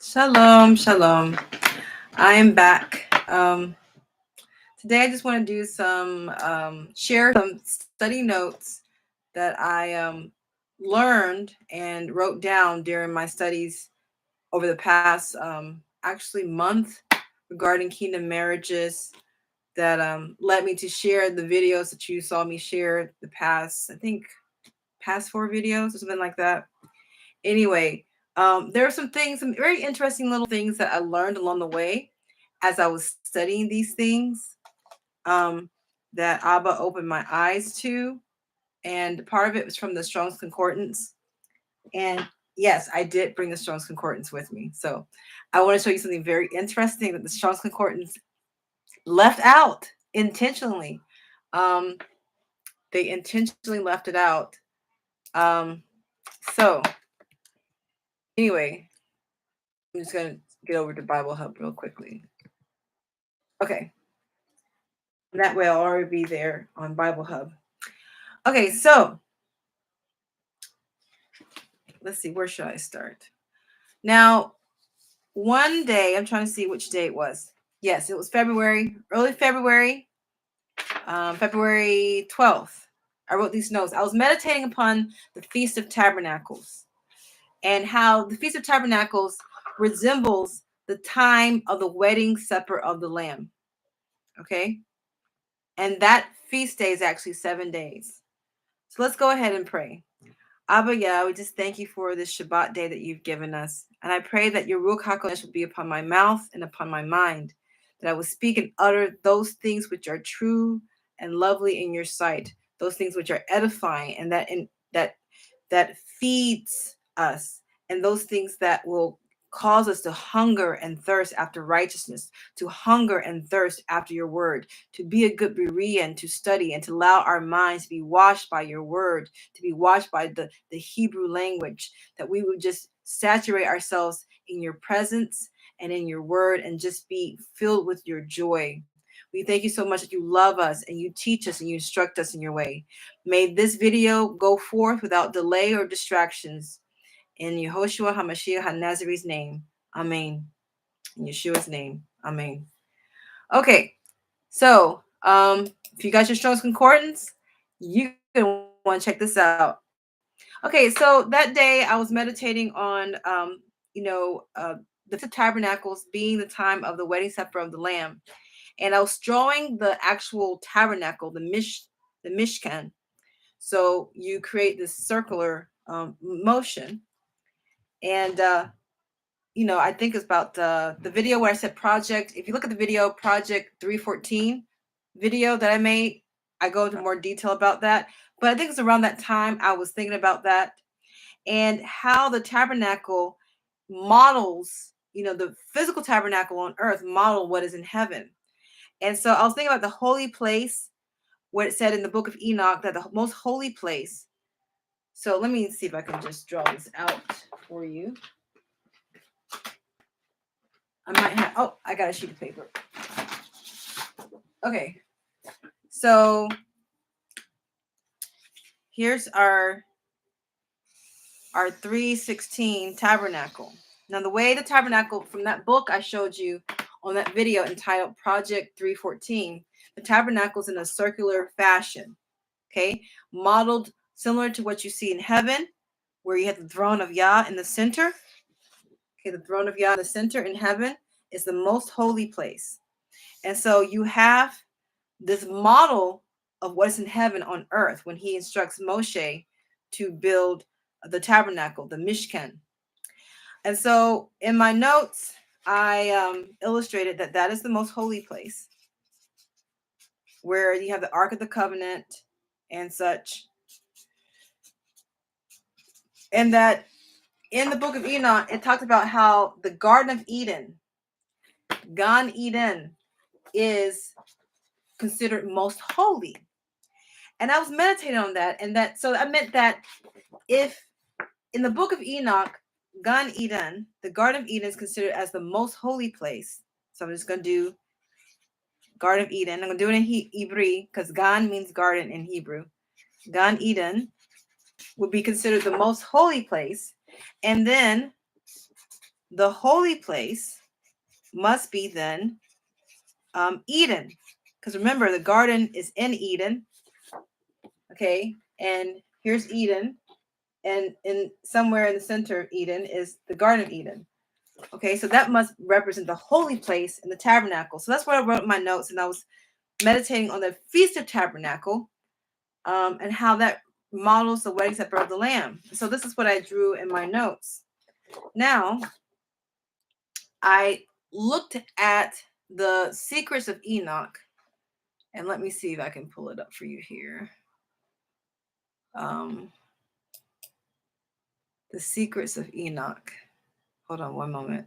Shalom, shalom. I am back. Today, I just want to do share some study notes that I learned and wrote down during my studies over the past actually month regarding kingdom marriages that led me to share the videos that you saw me share the past, I think, past 4 videos or something like that. Anyway, there are some things, some very interesting little things that I learned along the way as I was studying these things um, that Abba opened my eyes to. And part of it was from the Strong's Concordance. And yes, I did bring the Strong's Concordance with me. So I want to show you something very interesting that the Strong's Concordance left out intentionally. Um, they intentionally left it out. So anyway, I'm just going to get over to Bible Hub real quickly. Okay. That way I'll already be there on Bible Hub. Okay, so let's see, where should I start? Now, one day, I'm trying to see which day it was. Yes, it was February, early February, February 12th. I wrote these notes. I was meditating upon the Feast of Tabernacles and how the Feast of Tabernacles resembles the time of the wedding supper of the Lamb. Okay? And that feast day is actually 7 days. So let's go ahead and pray. Abba Yah, we just thank you for this Shabbat day that you've given us. And I pray that your Ruach HaKodesh will be upon my mouth and upon my mind, that I will speak and utter those things which are true and lovely in your sight, those things which are edifying and that feeds us, and those things that will cause us to hunger and thirst after righteousness, to hunger and thirst after your word, to be a good Berean, to study and to allow our minds to be washed by your word, to be washed by the Hebrew language, that we would just saturate ourselves in your presence and in your word and just be filled with your joy. We thank you so much that you love us and you teach us and you instruct us in your way. May this video go forth without delay or distractions. In Yehoshua HaMashiach HaNazare's name. Amen. In Yeshua's name. Amen. Okay. So, if you got your Strong's Concordance, you're going to want to check this out. Okay. So that day I was meditating on, the Feast of Tabernacles being the time of the wedding supper of the Lamb. And I was drawing the actual tabernacle, the Mishkan. So you create this circular motion. And I think it's about the video where I said project. If you look at the video, Project 314 video that I made, I go into more detail about that. But I think it's around that time I was thinking about that and how the tabernacle models, the physical tabernacle on earth model what is in heaven. And so I was thinking about the holy place, what it said in the book of Enoch, that the most holy place. So let me see if I can just draw this out for you. I got a sheet of paper. Okay. So here's our 316 tabernacle. Now the way the tabernacle from that book I showed you on that video entitled Project 314, the tabernacle's in a circular fashion. Okay. Modeled similar to what you see in heaven, where you have the throne of Yah in the center. Okay, the throne of Yah in the center in heaven is the most holy place. And so you have this model of what's in heaven on earth when he instructs Moshe to build the tabernacle, the Mishkan. And so in my notes, I illustrated that is the most holy place, where you have the Ark of the Covenant and such. And that in the book of Enoch, it talked about how the Garden of Eden, Gan Eden, is considered most holy. And I was meditating on that. And so I meant that if in the book of Enoch, Gan Eden, the Garden of Eden is considered as the most holy place. So I'm just going to do Garden of Eden. I'm going to do it in Hebrew because Gan means garden in Hebrew. Gan Eden would be considered the most holy place. And then the holy place must be then Eden. Because remember, the garden is in Eden. Okay. And here's Eden. And in somewhere in the center of Eden is the Garden of Eden. Okay, so that must represent the holy place in the tabernacle. So that's what I wrote in my notes, and I was meditating on the Feast of Tabernacle, and how that models the wedding supper of the Lamb. So this is what I drew in my notes. Now, I looked at the Secrets of Enoch, and let me see if I can pull it up for you here. The Secrets of Enoch. Hold on one moment.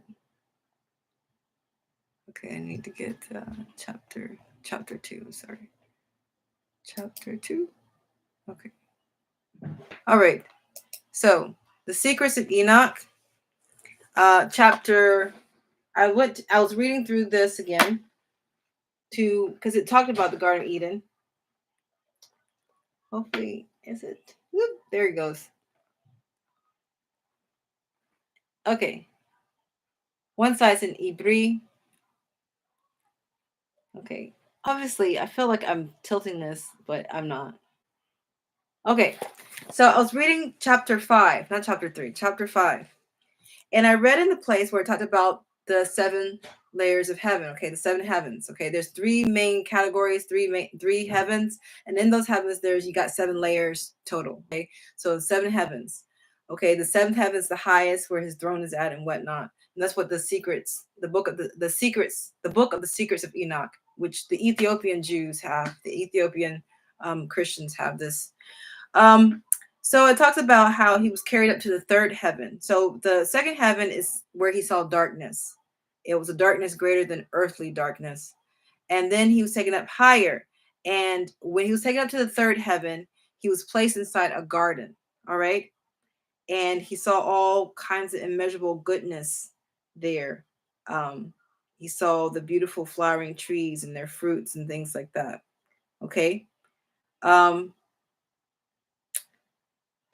Okay, I need to get chapter 2. Sorry, chapter 2. Okay. All right. So the Secrets of Enoch, chapter. I was reading through this again because it talked about the Garden of Eden. Hopefully, is it? Whoop, there it goes. Okay. One side's in Ibri. Okay. Obviously, I feel like I'm tilting this, but I'm not. Okay. So I was reading chapter 5, not chapter 3, chapter 5. And I read in the place where it talked about the 7 layers of heaven. Okay, the 7 heavens. Okay, there's 3 main categories, 3 heavens, and in those heavens, you got 7 layers total. Okay, so 7 heavens. Okay, the 7th heaven is the highest, where his throne is at, and whatnot. And that's what the secrets, the book of the secrets, the book of the secrets of Enoch, which the Ethiopian Jews have, the Ethiopian Christians have this. So it talks about how he was carried up to the 3rd heaven. So the 2nd heaven is where he saw darkness. It was a darkness greater than earthly darkness. And then he was taken up higher. And when he was taken up to the 3rd heaven, he was placed inside a garden. All right. And he saw all kinds of immeasurable goodness there. He saw the beautiful flowering trees and their fruits and things like that. Okay.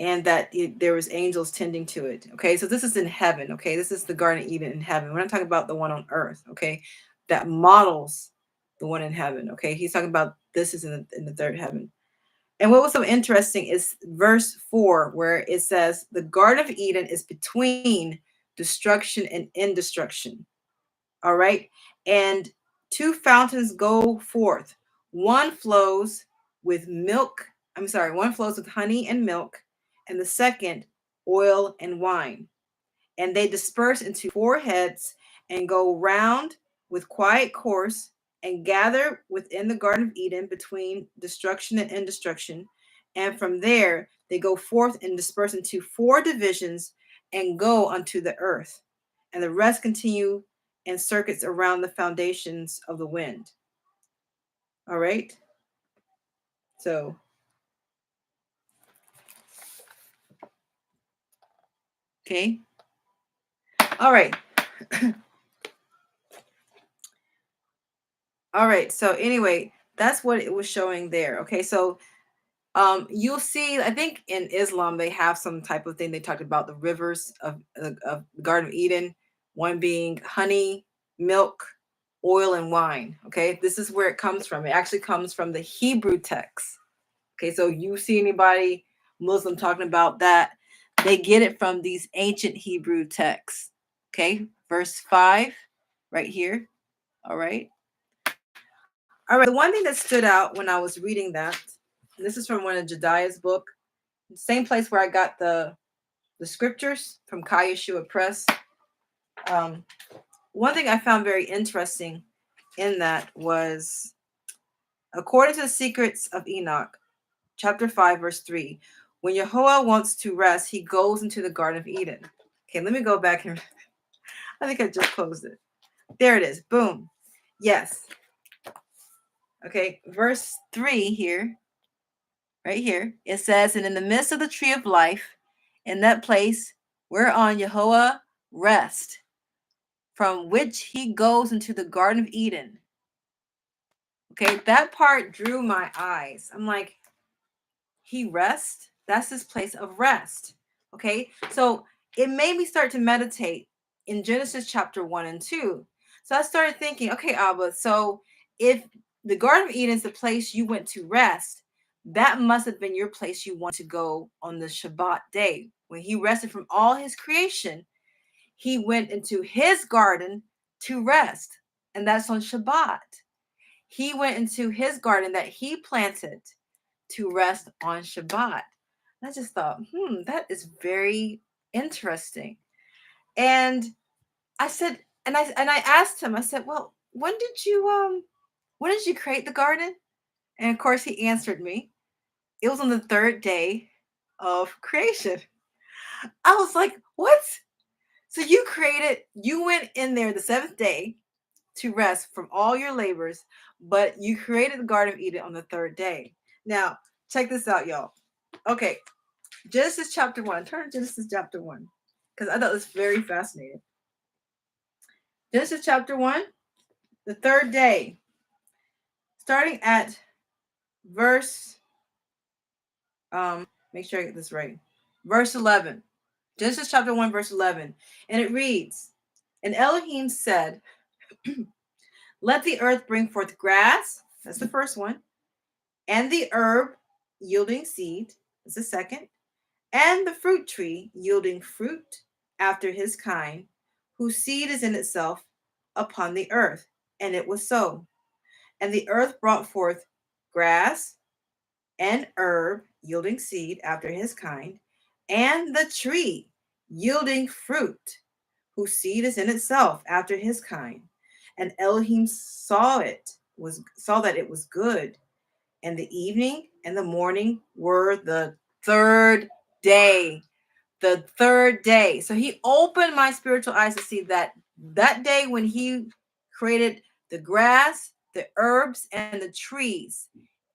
And that there was angels tending to it. Okay, so this is in heaven. Okay, this is the Garden of Eden in heaven. We're not talking about the one on earth. Okay, that models the one in heaven. Okay, he's talking about this is in the 3rd heaven. And what was so interesting is verse 4, where it says the Garden of Eden is between destruction and indestruction. All right, and 2 fountains go forth. One flows with milk. One flows with honey and milk, and the second oil and wine. And they disperse into 4 heads and go round with quiet course and gather within the Garden of Eden between destruction and indestruction. And from there, they go forth and disperse into 4 divisions and go unto the earth. And the rest continue in circuits around the foundations of the wind. All right. So, okay. All right. All right. So anyway, that's what it was showing there. Okay. So you'll see, I think in Islam, they have some type of thing. They talked about the rivers of the Garden of Eden, one being honey, milk, oil, and wine. Okay. This is where it comes from. It actually comes from the Hebrew text. Okay. So you see anybody Muslim talking about that, they get it from these ancient Hebrew texts. Okay. Verse 5 right here. All right. All right. The one thing that stood out when I was reading that, and this is from one of Jediah's book, same place where I got the scriptures from Kai Yeshua Press. One thing I found very interesting in that was, according to the Secrets of Enoch, chapter 5, verse 3, when Yahweh wants to rest, he goes into the Garden of Eden. Okay, let me go back and I think I just closed it. There it is. Boom. Yes. Okay, verse 3 here, right here, it says, and in the midst of the tree of life, in that place whereon Yahweh rest, from which he goes into the Garden of Eden. Okay, that part drew my eyes. I'm like, he rests? That's his place of rest. Okay, so it made me start to meditate in Genesis chapter 1 and 2. So I started thinking, okay, Abba, so if the Garden of Eden is the place you went to rest, that must have been your place you wanted to go on the Shabbat day. When he rested from all his creation, he went into his garden to rest, and that's on Shabbat. He went into his garden that he planted to rest on Shabbat. I just thought, that is very interesting. And I said, and I asked him, I said, well, when did you create the garden? And of course he answered me. It was on the third day of creation. I was like, what? So you went in there the seventh day to rest from all your labors, but you created the Garden of Eden on the third day. Now, check this out, y'all. Okay, Genesis chapter 1. Turn to Genesis chapter 1, because I thought it was very fascinating. Genesis chapter 1, the third day, starting at verse, make sure I get this right, verse 11. Genesis chapter 1, verse 11. And it reads, and Elohim said, let the earth bring forth grass, that's the first one, and the herb yielding seed, that's the second, and the fruit tree yielding fruit after his kind, whose seed is in itself upon the earth. And it was so. And the earth brought forth grass and herb yielding seed after his kind, and the tree yielding fruit, whose seed is in itself after his kind. And Elohim saw that it was good. And the evening and the morning were the third day. The third day. So he opened my spiritual eyes to see that day when he created the grass, the herbs, and the trees,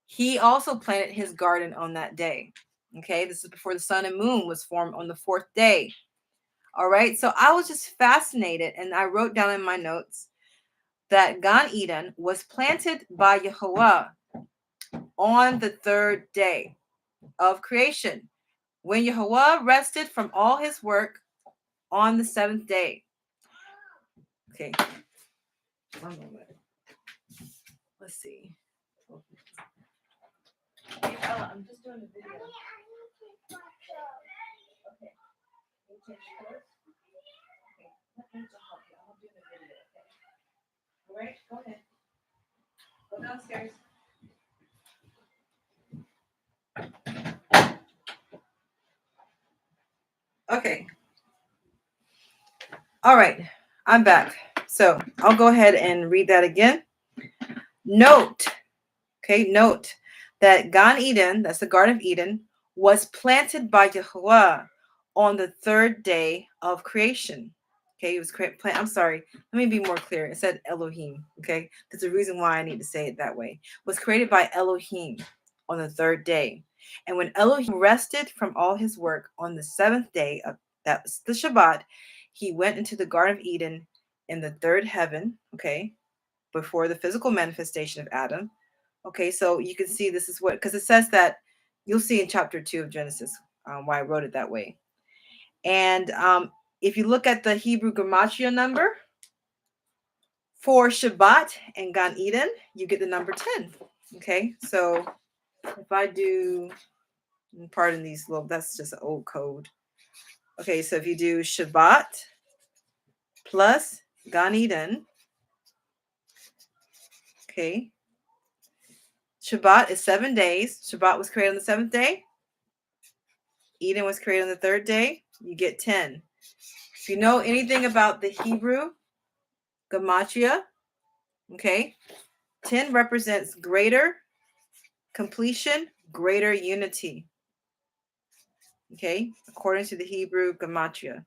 he also planted his garden on that day. Okay, this is before the sun and moon was formed on the fourth day. All right, so I was just fascinated, and I wrote down in my notes that Gan Eden was planted by Yehovah on the third day of creation, when Yehovah rested from all his work on the seventh day. Okay, one moment. Let's see. Hey, Ella, I'm just doing a video. Okay. Can you change the course? Okay. Let me just help you. I'm doing a video. Okay. All right. Go ahead. Go downstairs. Okay. All right. I'm back. So I'll go ahead and read that again. Note that Gan Eden, that's the Garden of Eden, was planted by Yehovah on the third day of creation. Okay, it was I'm sorry. Let me be more clear. It said Elohim. Okay, there's a reason why I need to say it that way. It was created by Elohim on the third day, and when Elohim rested from all his work on the seventh day of that was the Shabbat, he went into the Garden of Eden in the third heaven. Okay, before the physical manifestation of Adam. Okay, so you can see this is what, because it says that, you'll see in chapter 2 of Genesis why I wrote it that way. And if you look at the Hebrew gematria number for Shabbat and Gan Eden, you get the number 10. Okay, so if I do, pardon these little, that's just an old code. Okay, so if you do Shabbat plus Gan Eden, okay, Shabbat is 7 days. Shabbat was created on the seventh day. Eden was created on the third day. You get 10. If you know anything about the Hebrew gematria, okay, 10 represents greater completion, greater unity. Okay, according to the Hebrew gematria.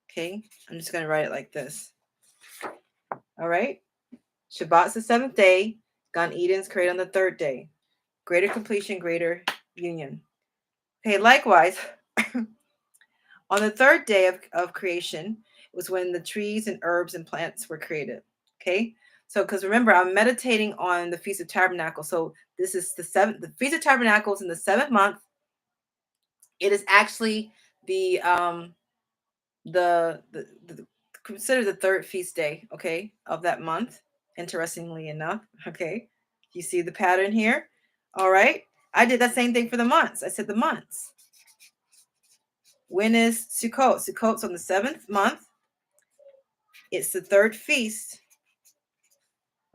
Okay, I'm just going to write it like this. All right, Shabbat's the seventh day. Gan Eden's created on the third day. Greater completion, greater union. Okay, likewise, on the third day of creation was when the trees and herbs and plants were created. Okay, so because remember, I'm meditating on the Feast of Tabernacles. So this is the Feast of Tabernacles in the 7th month. It is actually the the consider the third feast day, okay, of that month. Interestingly enough, okay, you see the pattern here. All right, I did that same thing for the months. I said the months. When is Sukkot? Sukkot's on the 7th month. It's the third feast,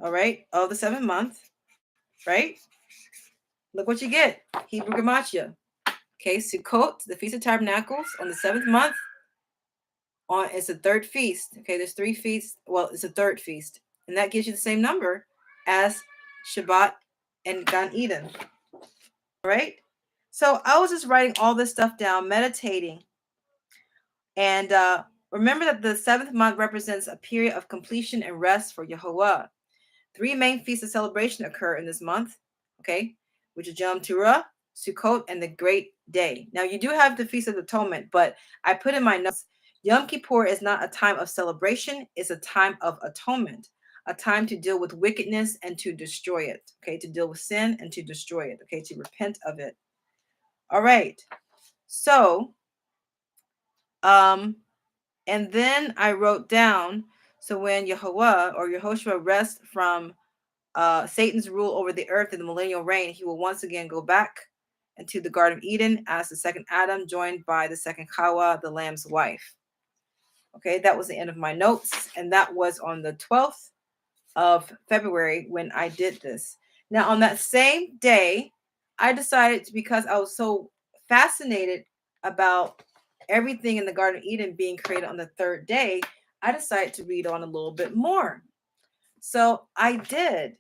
all right, of the 7th month, right? Look what you get. Hebrew Gematria. Okay, Sukkot, the Feast of Tabernacles, on the 7th month. On it's the third feast. Okay, there's 3 feasts. Well, it's a third feast, and that gives you the same number as Shabbat and Gan Eden. All right. So I was just writing all this stuff down, meditating, and remember that the 7th month represents a period of completion and rest for Yehovah. 3 main feasts of celebration occur in this month, okay, which is Yom Teruah, Sukkot, and the Great Day. Now, you do have the Feast of Atonement, but I put in my notes, Yom Kippur is not a time of celebration, it's a time of atonement, a time to deal with wickedness and to destroy it, okay, to deal with sin and to destroy it, okay, to repent of it. All right. So, and then I wrote down, so when Yehovah or Yehoshua rests from Satan's rule over the earth in the millennial reign, he will once again go back into the Garden of Eden as the second Adam, joined by the second Hawa, the Lamb's wife. Okay, that was the end of my notes, and that was on the 12th of February when I did this. Now, on that same day, I decided, because I was so fascinated about everything in the Garden of Eden being created on the third day, I decided to read on a little bit more. So I did.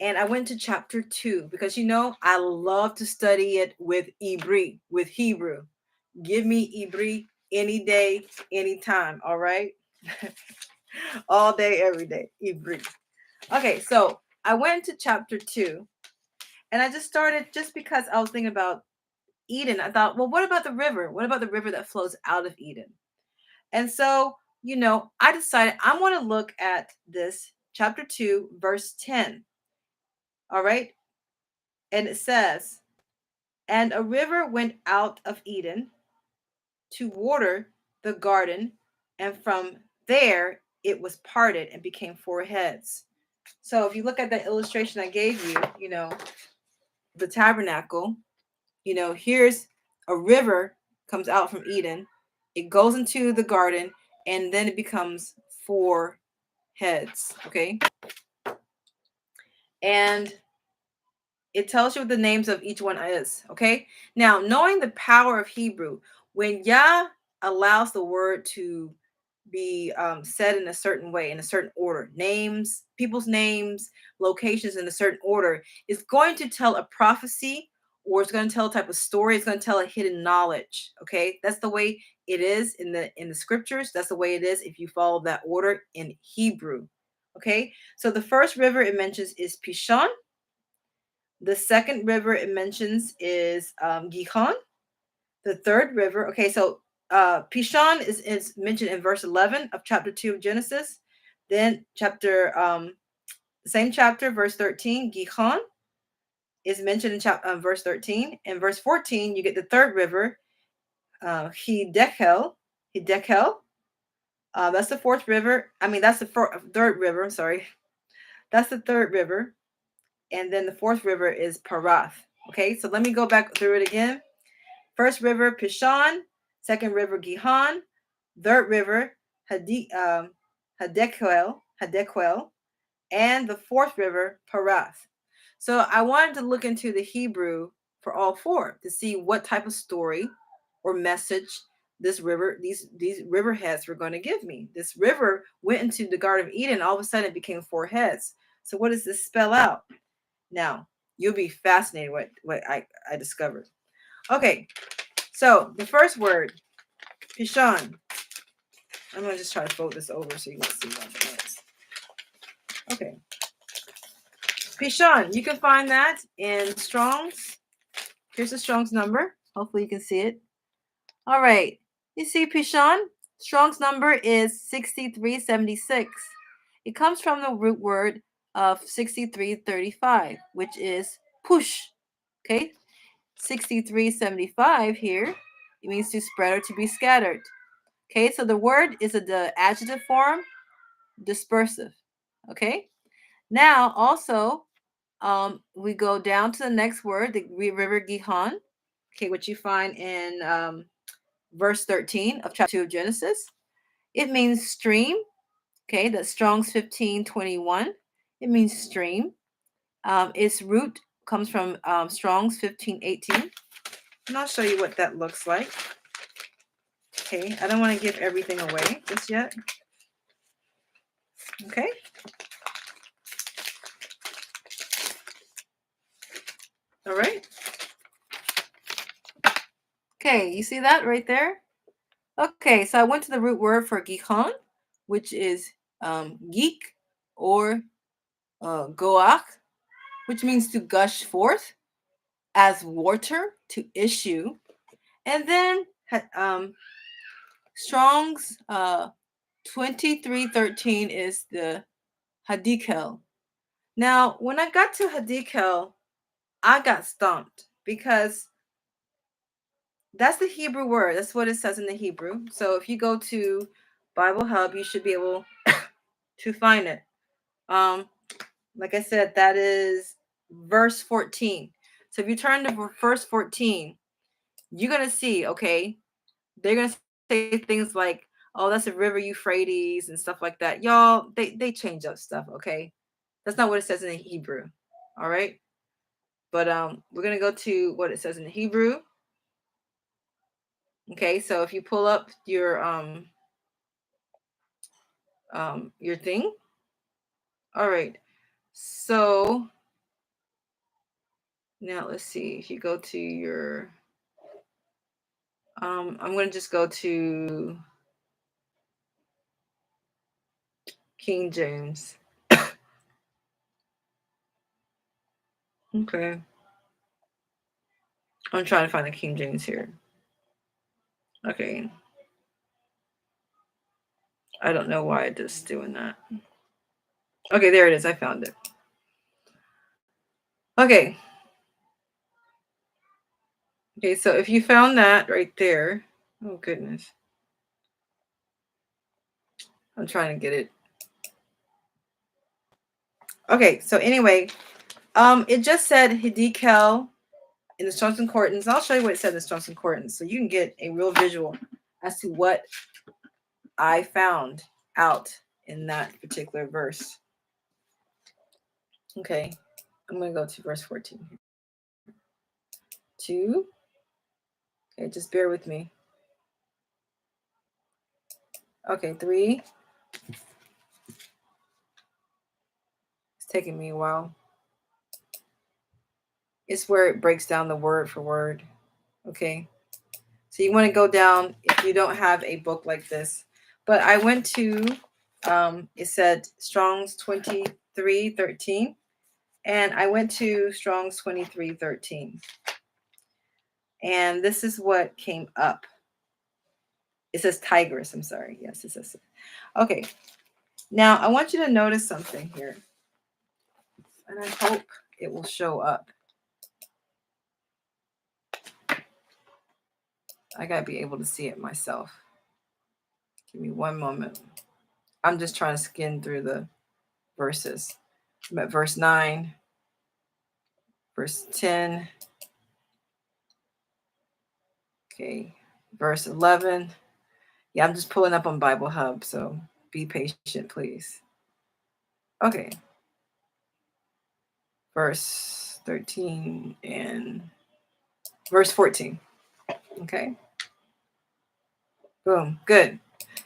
And I went to chapter 2 because, I love to study it with Hebrew. Give me Hebrew any day, anytime. All right. All day, every day. Hebrew. Okay. So I went to chapter 2 and I just started, just because I was thinking about Eden. I thought, well, what about the river? What about the river that flows out of Eden? And so, I decided I want to look at this chapter 2, verse 10. All right. And it says, and a river went out of Eden to water the garden, and from there it was parted and became 4 heads. So if you look at that illustration I gave you, the tabernacle, here's a river comes out from Eden, it goes into the garden, and then it becomes 4 heads, okay? And it tells you what the names of each one is, okay? Now, knowing the power of Hebrew, when Yah allows the word to be said in a certain way, in a certain order, names, people's names, locations in a certain order, it's going to tell a prophecy, or it's going to tell a type of story. It's going to tell a hidden knowledge, okay? That's the way it is in the scriptures. That's the way it is if you follow that order in Hebrew, okay? So the first river it mentions is Pishon. The second river it mentions is Gihon. The third river, okay, so Pishon is mentioned in verse 11 of chapter 2 of Genesis. Then same chapter, verse 13, Gihon is mentioned in verse 13. In verse 14, you get the third river, Hidekel. That's the fourth river. That's the third river. I'm sorry. That's the third river. And then the fourth river is Parath. Okay, so let me go back through it again. First river, Pishon. Second river, Gihon. Third river, Hadekel. And the fourth river, Parath. So I wanted to look into the Hebrew for all 4 to see what type of story or message this river, these river heads were going to give me. This river went into the Garden of Eden. All of a sudden, it became 4 heads. So what does this spell out? Now, you'll be fascinated what I discovered. Okay, so the first word, Pishon. I'm going to just try to fold this over so you can see what it is. Okay. Pishon, you can find that in Strong's. Here's the Strong's number. Hopefully you can see it. All right. You see Pishon? Strong's number is 6376. It comes from the root word of 6335, which is push. Okay? 6375 here, it means to spread or to be scattered. Okay, so the word is the adjective form, dispersive. Okay, now also we go down to the next word, the river Gihon. Okay, which you find in verse 13 of chapter 2 of Genesis. It means stream. Okay, that's Strong's 1521. It means stream. Its root comes from Strong's 1518. And I'll show you what that looks like. Okay, I don't want to give everything away just yet. Okay. All right. Okay, you see that right there? Okay, so I went to the root word for Gihon, which is geek or goach, which means to gush forth as water, to issue. And then Strong's 2313 is the Hadikel. Now, when I got to Hadikel, I got stumped because that's the Hebrew word. That's what it says in the Hebrew. So if you go to Bible Hub, you should be able to find it. Like I said, that is verse 14. So if you turn to verse 14, you're going to see, okay, they're going to say things like, oh, that's a river Euphrates and stuff like that. Y'all, they change up stuff, okay? That's not what it says in the Hebrew. All right? But we're going to go to what it says in the Hebrew. Okay, so if you pull up your thing. All right. So now let's see. If you go to your I'm going to just go to King James. Okay. I'm trying to find the King James here. Okay. I don't know why it is doing that. Okay, there it is. I found it. Okay. Okay, so if you found that right there, oh goodness. I'm trying to get it. Okay, so anyway, it just said Hidekel in the Strong's Concordance. I'll show you what it said in the Strong's Concordance so you can get a real visual as to what I found out in that particular verse. Okay, I'm going to go to verse 14 here. 2. Okay, just bear with me. Okay, 3. It's taking me a while. It's where it breaks down the word for word. Okay, so you want to go down if you don't have a book like this. But I went to, it said Strong's 2313, and I went to Strong's 2313. And this is what came up. It says tigress. I'm sorry. Yes, it says. Okay. Now, I want you to notice something here. And I hope it will show up. I got to be able to see it myself. Give me one moment. I'm just trying to skim through the verses. I'm at verse 9, verse 10. Okay. Verse 11. Yeah, I'm just pulling up on Bible Hub, so be patient, please. Okay. Verse 13 and verse 14. Okay. Boom. Good.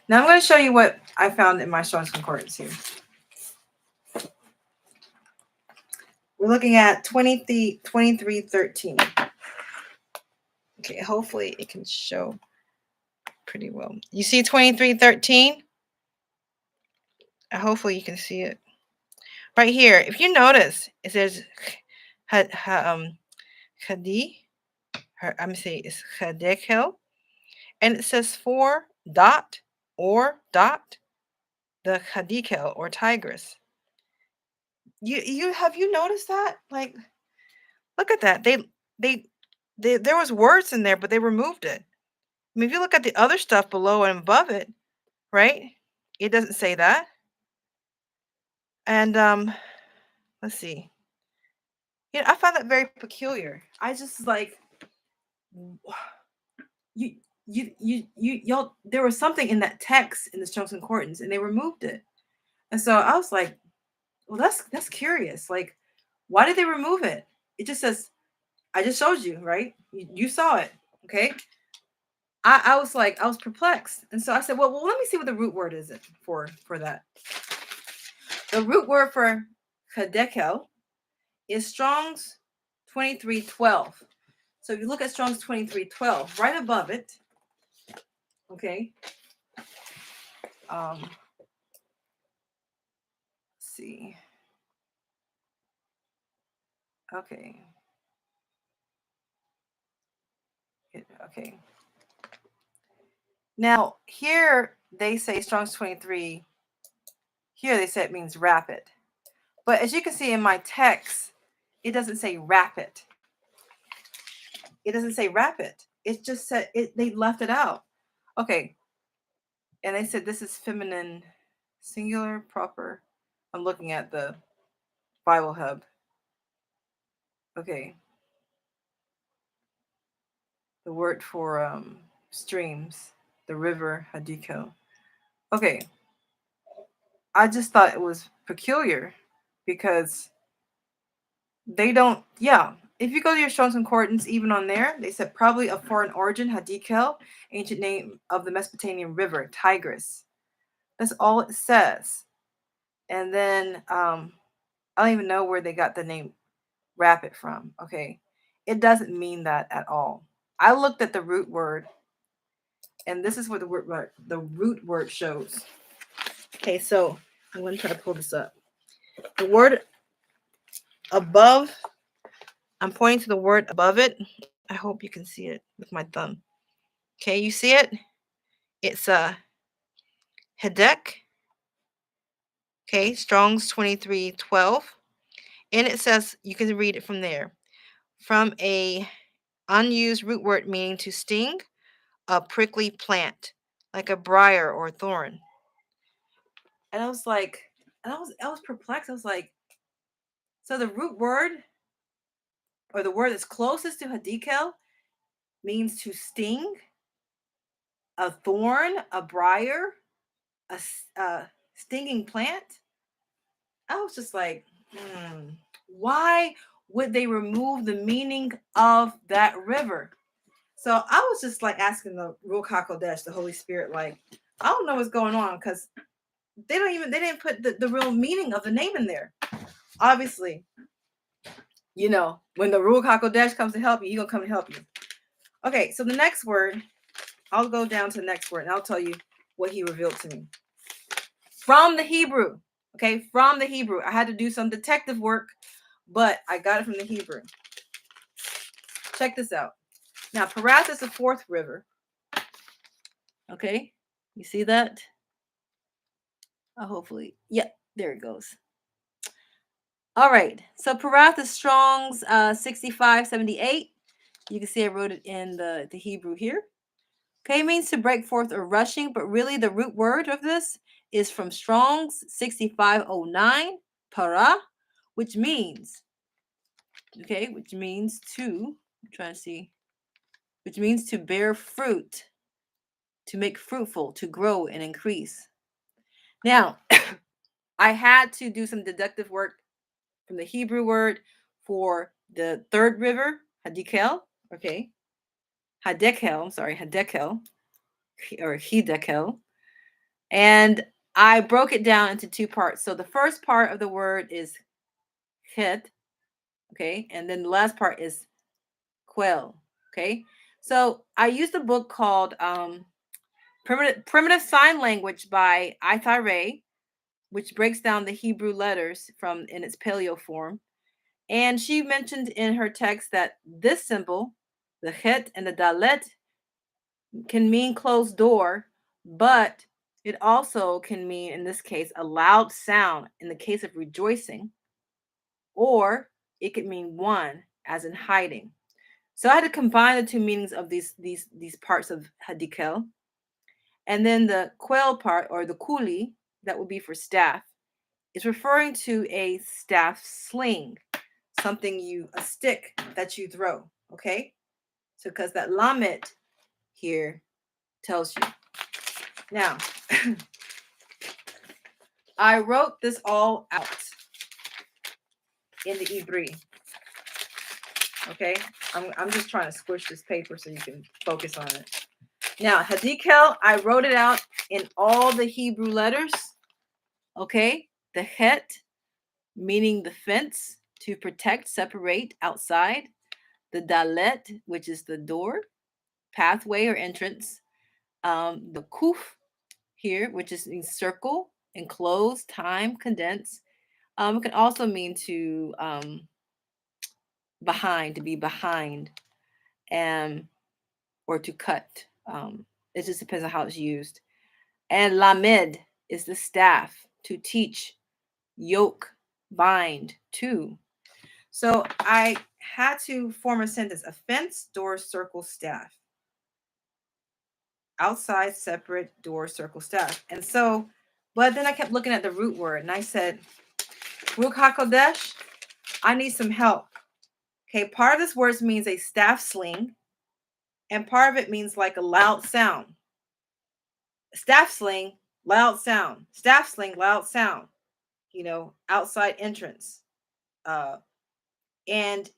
Now I'm going to show you what I found in my Strong's Concordance here. We're looking at 2313. Okay, hopefully it can show pretty well. You see 2313? Hopefully you can see it. Right here, if you notice, it says Chadi. I'm going to say it's Chadekel. And it says for dot or dot the Chadikel or tigress. You have you noticed that? Like, look at that. They there was words in there, but they removed it. I mean, if you look at the other stuff below and above it, right? It doesn't say that. And let's see. I find that very peculiar. I just like you y'all, there was something in that text in the Strong's Concordance and they removed it. And so I was like, well, that's curious. Like, why did they remove it? It just says, I just showed you, right? You saw it. Okay. I was like, I was perplexed. And so I said, well, let me see what the root word is it for that. The root word for Hadekel is Strong's 2312. So if you look at Strong's 2312, right above it, okay. Let's see. Okay. Okay. Now here they say Strong's 23. Here they say it means rapid. But as you can see in my text, it doesn't say rapid. It doesn't say rapid. It just said it. They left it out. Okay. And they said this is feminine, singular, proper. I'm looking at the Bible Hub. Okay. The word for streams, the river Hadiko. Okay. I just thought it was peculiar because they don't, yeah. If you go to your Strong's Concordance, even on there, they said probably of foreign origin, Hadikel, ancient name of the Mesopotamian river, Tigris. That's all it says. And then I don't even know where they got the name rapid from. Okay. It doesn't mean that at all. I looked at the root word, and this is what the root word shows. Okay, so I'm going to try to pull this up. The word above, I'm pointing to the word above it. I hope you can see it with my thumb. Okay, you see it? It's a Hedek. Okay, Strong's 2312. And it says, you can read it from there. From a unused root word meaning to sting, a prickly plant, like a briar or thorn. And I was like, I was perplexed. I was like, so the root word or the word that's closest to Hadikel means to sting, a thorn, a briar, a stinging plant. I was just like, why would they remove the meaning of that river? So I was just like asking the Ruach HaKodesh, the Holy Spirit, like, I don't know what's going on because they didn't put the real meaning of the name in there. Obviously, when the Ruach HaKodesh comes to help you, he's going to come to help you. Okay, so the next word, I'll go down to the next word and I'll tell you what he revealed to me. From the Hebrew, okay, from the Hebrew. I had to do some detective work, but I got it from the Hebrew. Check this out. Now, Parath is the fourth river. Okay, you see that? Hopefully, yeah, there it goes. All right, so Parath is Strong's 6578. You can see I wrote it in the Hebrew here. Okay, it means to break forth or rushing, but really the root word of this is from Strong's 6509, para, which means, which means to, I'm trying to see, which means to bear fruit, to make fruitful, to grow and increase. Now, I had to do some deductive work from the Hebrew word for the third river, Hadikel, okay? Hadekel, or Hidekel. And I broke it down into two parts. So the first part of the word is het, okay? And then the last part is quel, okay? So I used a book called Primitive Sign Language by Ithai Ray, which breaks down the Hebrew letters in its paleo form. And she mentioned in her text that this symbol, the het and the dalet, can mean closed door, but it also can mean, in this case, a loud sound in the case of rejoicing, or it could mean one, as in hiding. So I had to combine the two meanings of these parts of hadikel. And then the quail part, or the kuli, that would be for staff, is referring to a staff sling, a stick that you throw. Okay? So because that lamet here tells you. Now, I wrote this all out in the Ibri. Okay? I'm just trying to squish this paper so you can focus on it. Now, hadikel, I wrote it out in all the Hebrew letters. Okay? The het, meaning the fence, to protect, separate, outside. The dalet, which is the door, pathway or entrance. The kuf here, which is in circle, enclose, time, condense. It can also mean to behind, to be behind, and or to cut. It just depends on how it's used. And lamed is the staff, to teach, yoke, bind, to. So I had to form a sentence: a fence, door, circle, staff. Outside, separate, door, circle, staff. And so, but then I kept looking at the root word and I said, Ruch HaKodesh, I need some help. Okay, part of this word means a staff sling, and part of it means like a loud sound. Staff sling, loud sound. Staff sling, loud sound. Outside entrance. And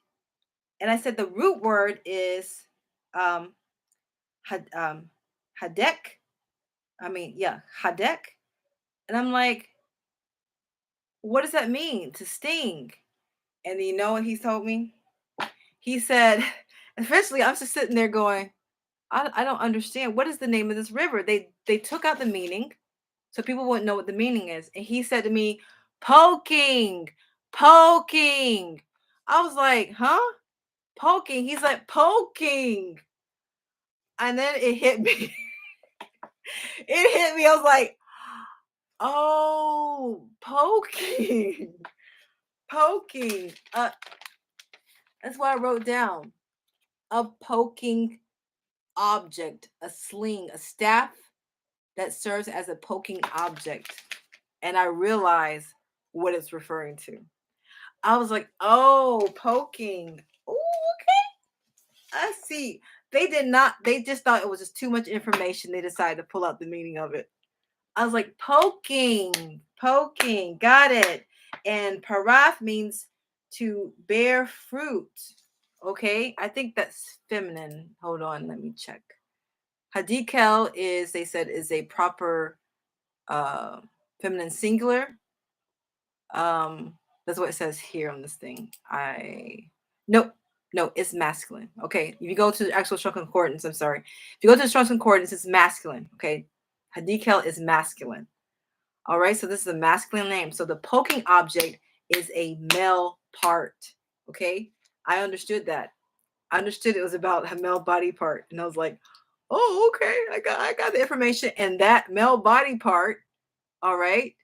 I said the root word is hadek. Hadek. And I'm like, what does that mean? To sting. And you know what he told me? He said, eventually I'm just sitting there going, I don't understand. What is the name of this river? They took out the meaning so people wouldn't know what the meaning is. And he said to me, poking. I was like, huh? Poking. He's like, poking. And then it hit me. I was like, oh, poking. Poking. That's what I wrote down. A poking object, a sling, a staff that serves as a poking object. And I realized what it's referring to. I was like, oh, poking. Oh, okay. I see. They just thought it was just too much information. They decided to pull out the meaning of it. I was like, poking, got it. And parath means to bear fruit. Okay, I think that's feminine. Hold on, let me check. Hadikel they said, is a proper feminine singular. That's what it says here on this thing. No, it's masculine. Okay, if you go to the actual Strong's Concordance, I'm sorry. If you go to the Strong's Concordance, it's masculine. Okay, Hadikel is masculine. All right, so this is a masculine name. So the poking object is a male part. Okay, I understood that. I understood it was about a male body part, and I was like, oh, okay, I got the information. And that male body part, all right,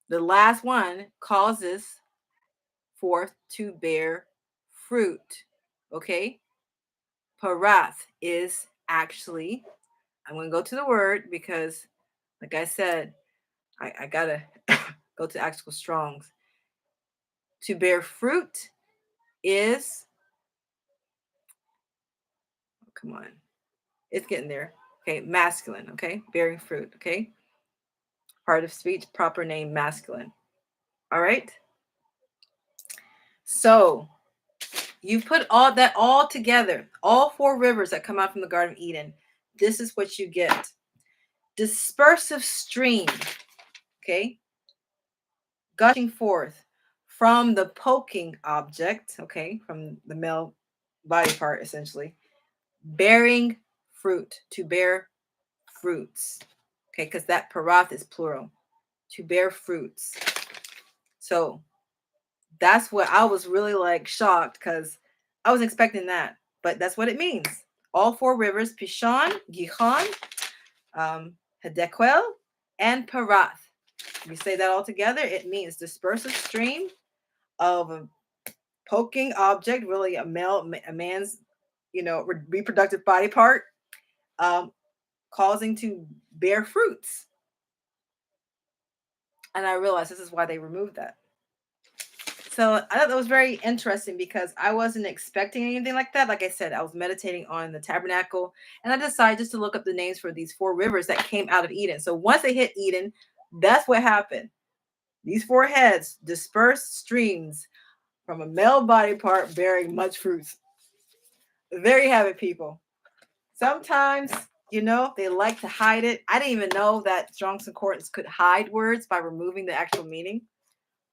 the last one causes forth to bear fruit. Okay, parath is actually, I'm going to go to the word because, like I said, I gotta go to actual Strong's. To bear fruit is, oh, come on, it's getting there. Okay, masculine. Okay, bearing fruit. Okay, part of speech, proper name, masculine. All right. So you put all that all together, all four rivers that come out from the Garden of Eden. This is what you get. Dispersive stream. Okay, gushing forth from the poking object. Okay, from the male body part, essentially, bearing fruit, to bear fruits. Okay, because that parath is plural, to bear fruits. So that's what I was really like shocked, because I was expecting that, but that's what it means. All four rivers: Pishon, Gihon, Hadequel, and Parath. You say that all together, it means dispersive stream of a poking object, really a man's reproductive body part, um, causing to bear fruits. And I realized this is why they removed that. So I thought that was very interesting because I wasn't expecting anything like that. Like I said, I was meditating on the tabernacle, and I decided just to look up the names for these 4 rivers that came out of Eden. So once they hit Eden, that's what happened. These 4 heads dispersed streams from a male body part bearing much fruit. There you have it, people. Sometimes, they like to hide it. I didn't even know that Strong's Concordance could hide words by removing the actual meaning.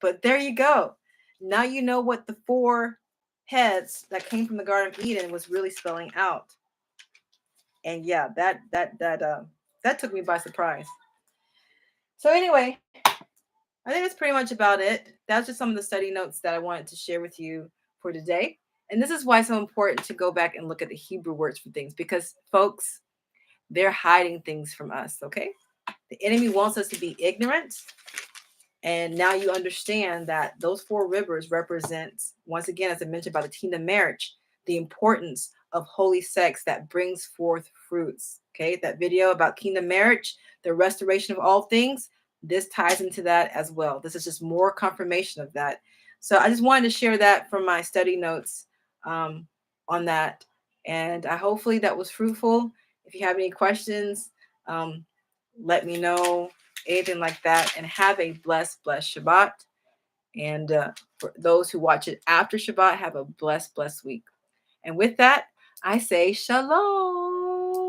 But there you go. Now you know what the 4 heads that came from the Garden of Eden was really spelling out. And yeah, that took me by surprise. So anyway, I think that's pretty much about it. That's just some of the study notes that I wanted to share with you for today. And this is why it's so important to go back and look at the Hebrew words for things, because folks, they're hiding things from us, okay? The enemy wants us to be ignorant. And now you understand that those 4 rivers represent, once again, as I mentioned about the kingdom marriage, the importance of holy sex that brings forth fruits. Okay, that video about kingdom marriage, the restoration of all things, this ties into that as well. This is just more confirmation of that. So I just wanted to share that from my study notes on that. And hopefully that was fruitful. If you have any questions, let me know. Anything like that, and have a blessed Shabbat. And for those who watch it after Shabbat, have a blessed week. And with that, I say shalom.